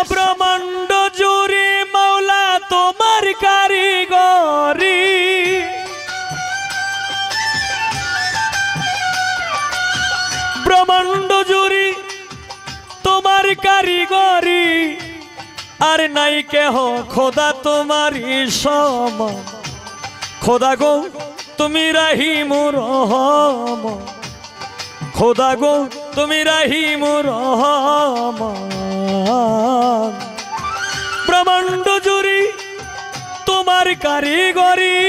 ব্রহ্মাণ্ড জুড়ে মাওলা তোমার কারিগরি, ব্রহ্মাণ্ড জুড়ে তোমার কারিগরি, আর নাই কেহ খোদা তোমারই সমান। খোদা গো তুমি রাহিম রহমান, খোদা গো তুমি রাহিম রহমান। ব্রহ্মাণ্ড জুড়ে তোমার কারিগরি,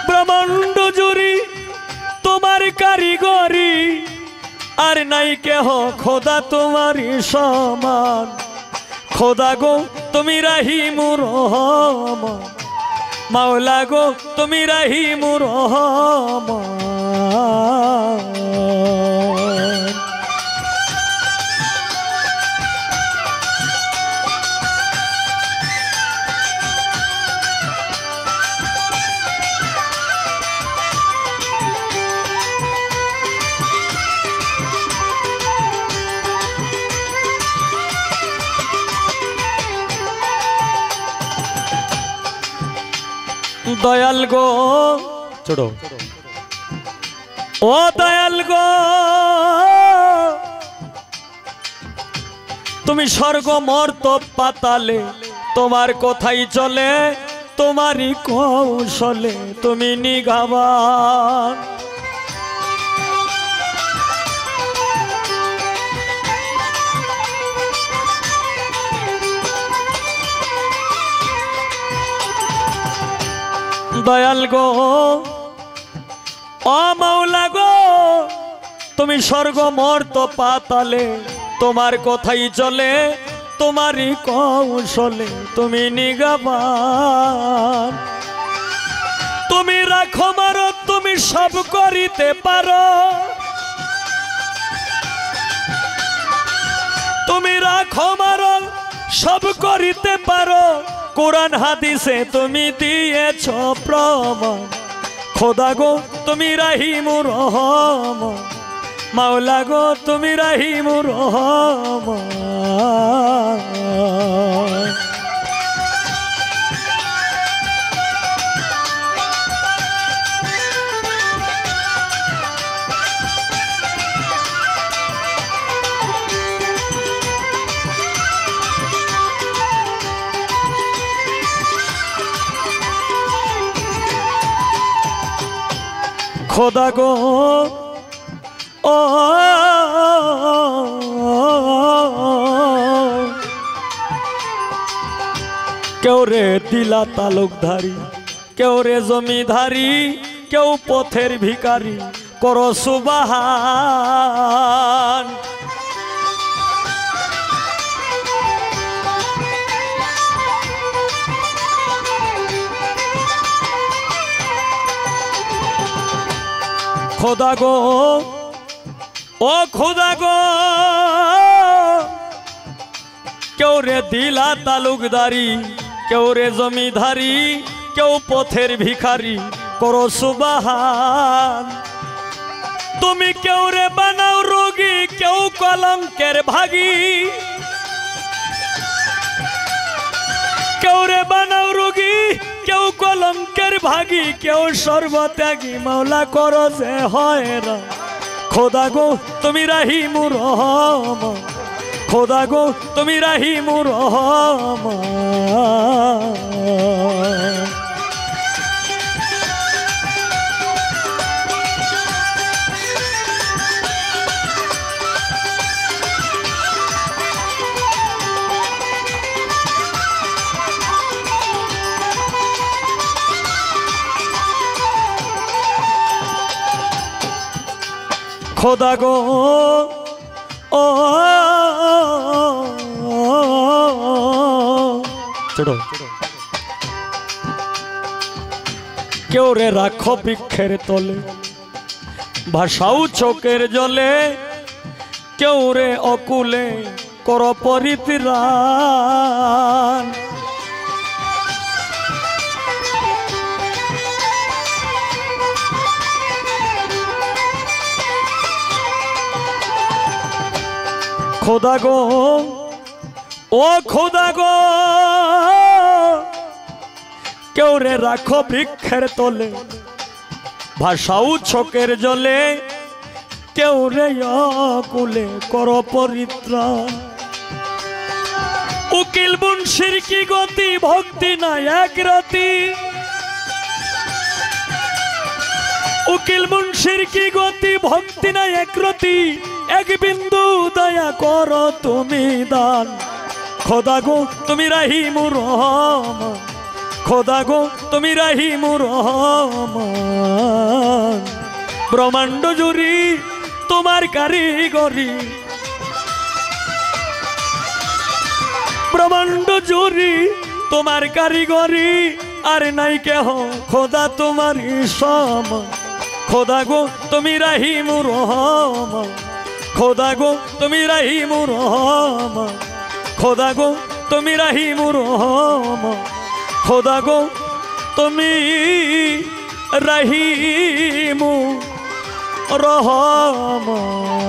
ব্রহ্মাণ্ড জুড়ে তোমার কারিগরি, আর নাই কেহ খোদা তোমারই সমান। খোদা গো তুমি রাহিম রহমান, মাওলা গো তুমি রাহিম রহমান। দয়াল গো ছোড়ো, ও দয়াল গো তুমি স্বর্গ মর্ত পাতালে তোমার কথাই চলে, তোমারই কৌশলে তুমি নিগাবান। দয়াল গো ও মাওলা গো তুমি স্বর্গ মর্ত পাতালে তোমার কথাই চলে, তোমারই কৌশলে তুমি নিগাবান। তুমি রাখো মারো তুমি সব করিতে পারো, তুমি রাখো মারো সব করিতে পারো, কোরআন হাদিসে তুমি দিয়েছ প্রমাণ। খোদা গো তুমি রাহিম রহমান, মাওলা গো তুমি রাহিম রহমান। খোদা গো ও কেউ রে দিলা তালুকধারী, কেউ রে জমিধারী, কেউ পথের ভিখারি, করো সুবহান। খোদা গো ও খোদা গো কেউ রে দিলা তালুকদারি, কেউ রে জমিধারী, কেউ পথের ভিখারি, করো সুবহান। তুমি কেউ রে বানাও রোগী, কেউ কলঙ্কের ভাগী, কেউ রে বানাও রোগী, কেউ কলঙ্কের ভাগী, কেউ সর্বত্যাগী, মাওলা করো যে হয় না। খোদা গো তুমি রাহিম রহমান, খোদা গো তুমি রাহিম রহমান। খোদা গো ও ছোড়ো, কেউ রে রাখো বৃক্ষের তলে, ভাষাও চোখের জলে, কেউ রে অকুলে করো পরিত্রাণ। খোদা গো ও খোদা গো কেউ রে রাখো বৃক্ষের তলে ভাষাও চোখের জলে কেউ রে কুলে কর পরিত্রাণ উকিল মুন্সির কি গতি ভক্তি না এক রাতি উকিল মুন্সির কি গতি ভক্তি না এক রাতি এক বিন্দু দয়া করো তুমি দান খোদা গো তুমি রাহিমুর রহমান খোদা গো তুমি রাহিমুর রহমান ব্রহ্মাণ্ড জুড়ি তোমার কারিগরি ব্রহ্মাণ্ড জুড়ি তোমার কারিগরি আর নাই কেহ খোদা তোমার সমান খোদা গো তুমি রাহিমুর রহমান খোদা গো তুমি রাহিমুর রহমান খোদা গো তুমি রাহিমুর রহমান খোদা গো তুমি রাহিমুর রহমান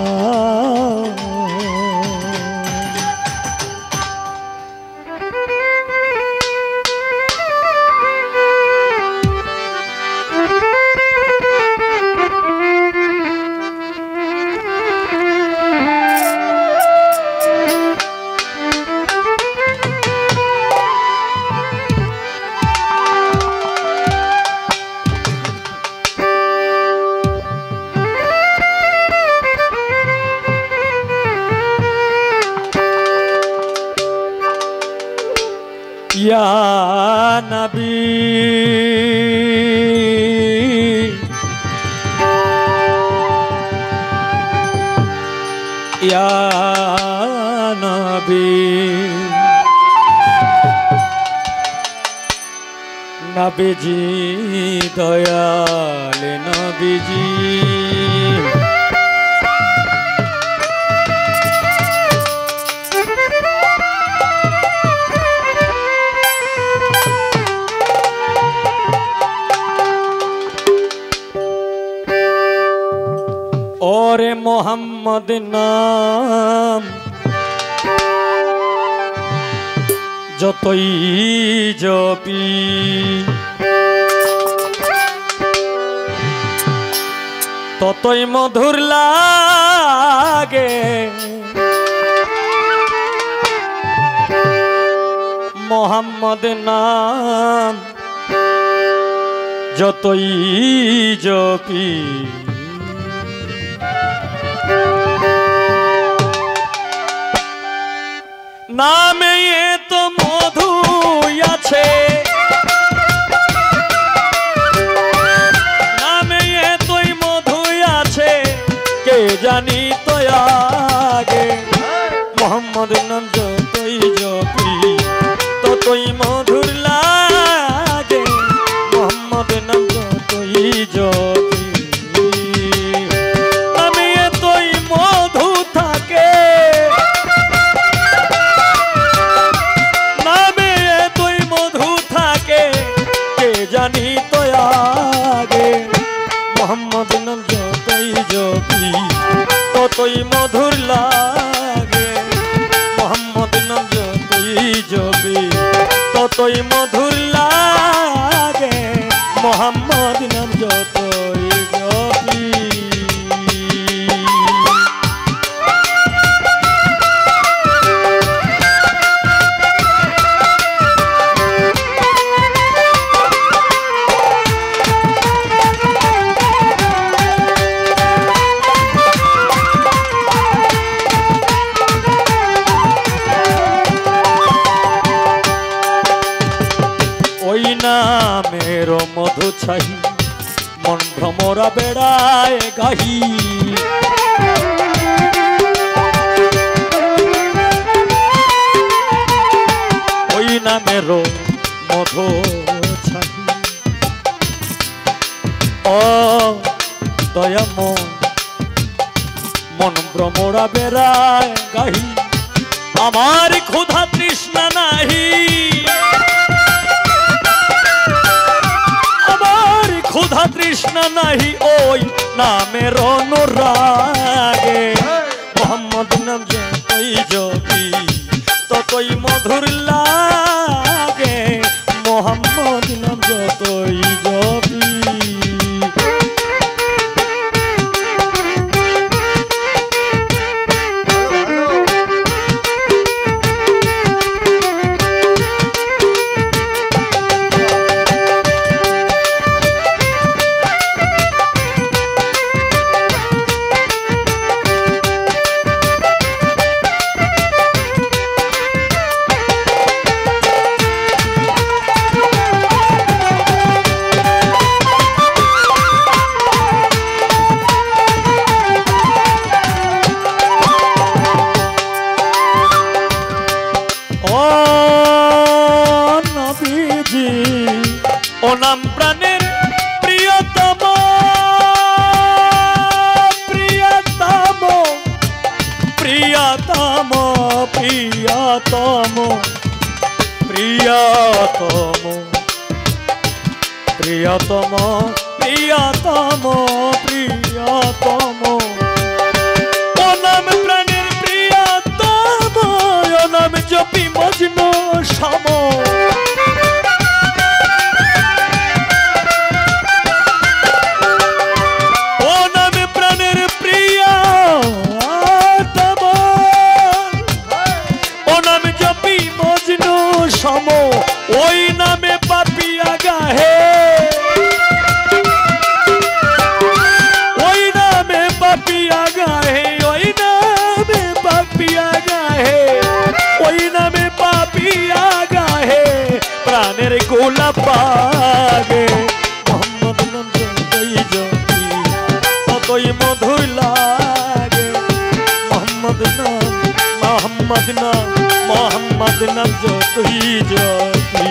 या नबी या नबी नबी जी दयाल नबी जी और मोहम्मद नाम যতই জপি ততই মধুর লাগে মোহাম্মদ নাম যতই জপি नामे ये तो मधु आछे नामे ये तो मधु आछे के जानी तो आगे मोहम्मद नाम যতই জপি ততই মধুর লাগে মোহাম্মদ নাম যতই জপি নামে এতই মধু থাকে জানি তো আগে মোহাম্মদ নাম যতই জপি ততই মধুর লাগে মোহাম্মদ নাম যতই জপি ততই মধুর লাগে মোহাম্মদ নাম যতই জপি मेरो मधु छाही मन भ्रमरा बेड़ाए गाही ओई ना मेरो मधु छाही ओ दया मन भ्रमरा बेड़ाए गाही आमार क्षुधा तृष्णा नाही ক্ষুধা তৃষ্ণা নাহি ওই নামের অনুরাগে মোহাম্মদ নাম যতই যতই জপি ততই মধুর লাগে মোহাম্মদ নাম যতই জপি। ও নাম প্রাণের প্রিয়তম প্রিয়তম প্রিয়তম প্রিয়তম প্রিয়তম প্রিয়তম প্রিয়তম প্রিয়তম ও নাম প্রাণের প্রিয়তম ও নাম জপি মজনু সম ওই নামে পাপিয়া গাহে ওই নামে পাপিয়া গাহে ওই নামে পাপিয়া গাহে ওই নামে পাপিয়া গাহে প্রাণের গোলাপ বাগে মোহাম্মদ নাম যতই জপি ততই মধুর লাগে মোহাম্মদ নাম মোহাম্মদ নাম যতই জপি।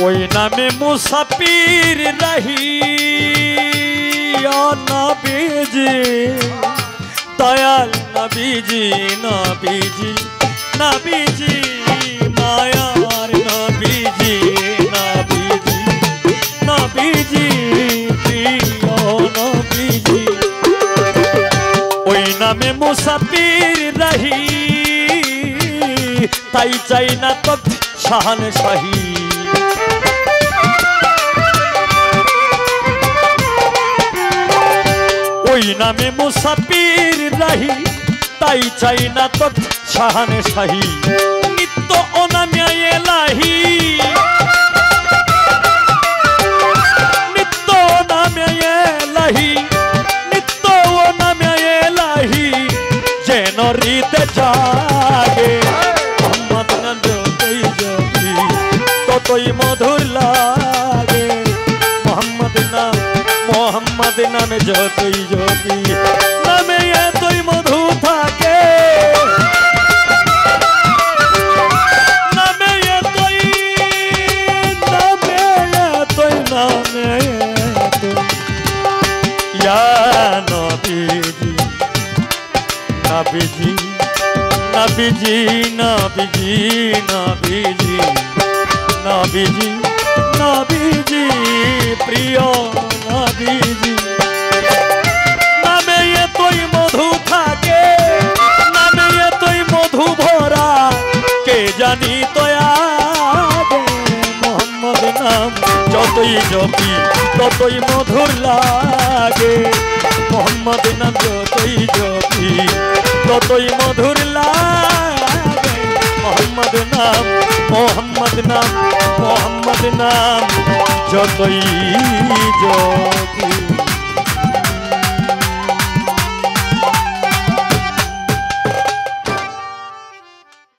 ওই নামে মুসাফির রহি নবীজি দয়াল নবীজি নবীজি নবীজি মায়ার নবীজি নবীজি নবীজি প্রিয় নবীজি ওই নামে মুসাফির রহি তাই চাই না তো শাহান শাহী ওই নামে মুসাফির রাহি তাই চাই না তো শাহানে শাহী নিত্য ও নামে এলাহি নিত্য ও নামে এলাহি নিত্য ও নামে এলাহি যেন হৃদে জাগে মোহাম্মদ নাম যতই জপি ততই মধুর লাগে মোহাম্মদ নামে যতই জপি নামে এতই মধু থাকে নামে এতই নামে এতই নামে এতই ইয়া নবীজি নবীজি নবীজি নবীজি নবীজি নবীজি নবীজি প্রিয় নবীজি নামে এতই মধু থাকে নামে এতই মধু ভরা কে জানি তো আগে মোহাম্মদ নাম যতই জপি ততই মধুর লাগে মোহাম্মদ নাম যতই জপি ততই মধুর লাগে মোহাম্মদ নাম মোহাম্মদ নাম মোহাম্মদ নাম যতই জপি।